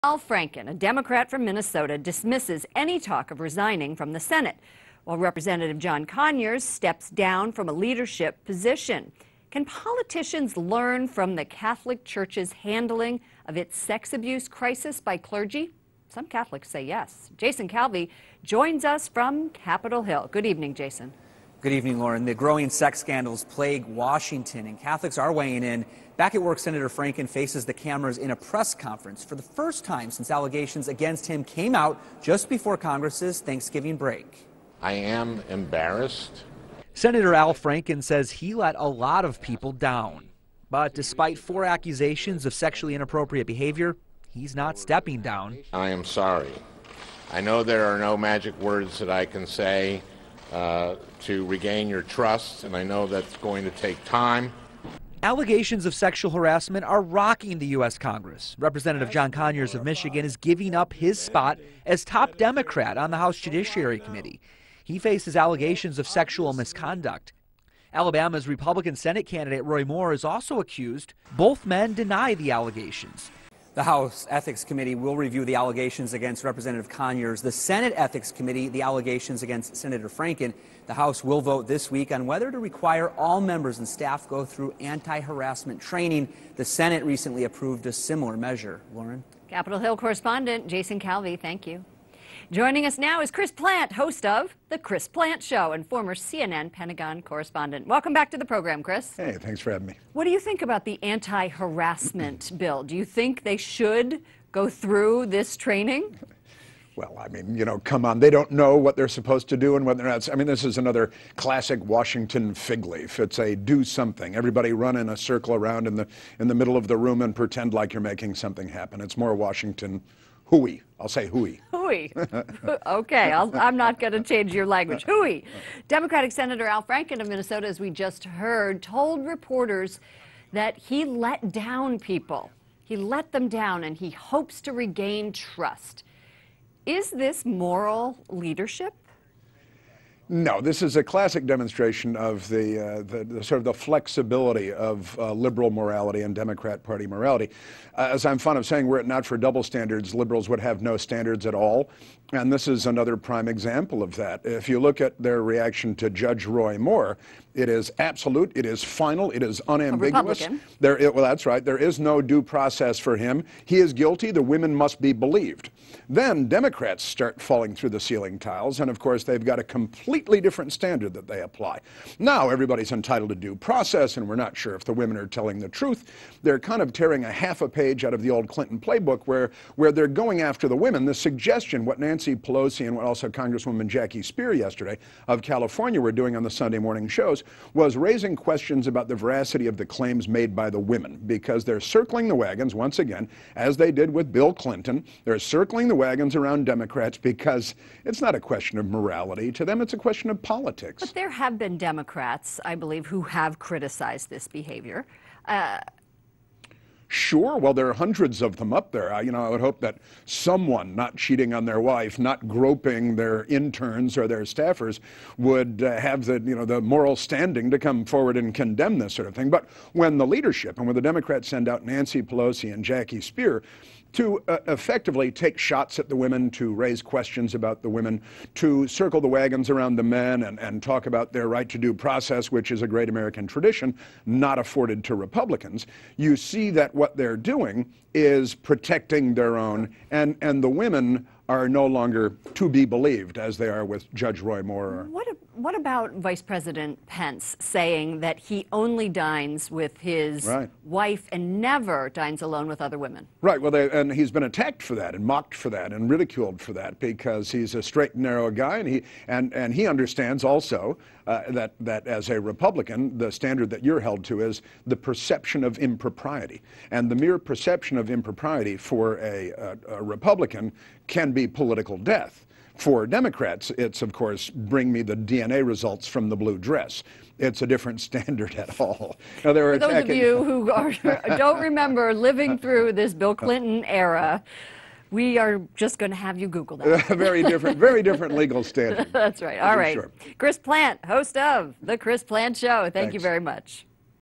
Al Franken, a Democrat from Minnesota, dismisses any talk of resigning from the Senate, while Representative John Conyers steps down from a leadership position. Can politicians learn from the Catholic Church's handling of its sex abuse crisis by clergy? Some Catholics say yes. Jason Calvi joins us from Capitol Hill. Good evening, Jason. Good evening, Lauren. The growing sex scandals plague Washington, and Catholics are weighing in. Back at work, Senator Franken faces the cameras in a press conference for the first time since allegations against him came out just before Congress's Thanksgiving break. I am embarrassed. Senator Al Franken says he let a lot of people down. But despite 4 accusations of sexually inappropriate behavior, he's not stepping down. I am sorry. I know there are no magic words that I can say to regain your trust, and I know that's going to take time. Allegations of sexual harassment are rocking the U.S. Congress. Representative John Conyers of Michigan is giving up his spot as top Democrat on the House Judiciary Committee. He faces allegations of sexual misconduct. Alabama's Republican Senate candidate Roy Moore is also accused. Both men deny the allegations. The House Ethics Committee will review the allegations against Representative Conyers. The Senate Ethics Committee, the allegations against Senator Franken. The House will vote this week on whether to require all members and staff go through anti-harassment training. The Senate recently approved a similar measure. Lauren? Capitol Hill correspondent Jason Calvi, thank you. Joining us now is Chris Plante, host of The Chris Plante Show and former CNN Pentagon correspondent. Welcome back to the program, Chris. Hey, thanks for having me. What do you think about the anti-harassment bill? Do you think they should go through this training? Well, I mean, you know, come on. They don't know what they're supposed to do and what they're not. I mean, this is another classic Washington fig leaf. It's a do something. Everybody run in a circle around in the middle of the room and pretend like you're making something happen. It's more Washington hooey. I'll say hooey. Hooey. Okay, I'm not going to change your language. Hooey. Democratic Senator Al Franken of Minnesota, as we just heard, told reporters that he let down people. He let them down, and he hopes to regain trust. Is this moral leadership? No, this is a classic demonstration of the sort of the flexibility of liberal morality and Democrat Party morality. As I'm fond of saying, were it not for double standards, liberals would have no standards at all. And this is another prime example of that. If you look at their reaction to Judge Roy Moore, it is absolute, it is final, it is unambiguous. A Republican. Well, that's right. There is no due process for him. He is guilty. The women must be believed. Then Democrats start falling through the ceiling tiles, and of course they've got a completely different standard that they apply. Now everybody's entitled to due process, and we're not sure if the women are telling the truth. They're kind of tearing a half a page out of the old Clinton playbook where they're going after the women. The suggestion, what Nancy Pelosi and what also Congresswoman Jackie Speer yesterday of California were doing on the Sunday morning shows, was raising questions about the veracity of the claims made by the women, because they're circling the wagons once again, as they did with Bill Clinton. They're circling the wagons around Democrats because it's not a question of morality. To them, it's a question of politics. But there have been Democrats, I believe, who have criticized this behavior. Sure. Well, there are hundreds of them up there. I would hope that someone not cheating on their wife, not groping their interns or their staffers would have the moral standing to come forward and condemn this sort of thing. But when the leadership and when the Democrats send out Nancy Pelosi and Jackie Speer to effectively take shots at the women, to raise questions about the women, to circle the wagons around the men and talk about their right to due process, which is a great American tradition not afforded to Republicans, you see that what they're doing is protecting their own, and the women are no longer to be believed as they are with Judge Roy Moore. What about Vice President Pence saying that he only dines with his wife and never dines alone with other women? Right. Well, and he's been attacked for that and mocked for that and ridiculed for that because he's a straight and narrow guy, and he understands also that as a Republican, the standard that you're held to is the perception of impropriety, and the mere perception of impropriety for a Republican can be political death. For Democrats, it's, of course, bring me the DNA results from the blue dress. It's a different standard at all. Now, for those of you who don't remember living through this Bill Clinton era, we are just going to have you Google that. Very different legal standard. That's right. All right. Sure. Chris Plante, host of The Chris Plante Show. Thank you very much.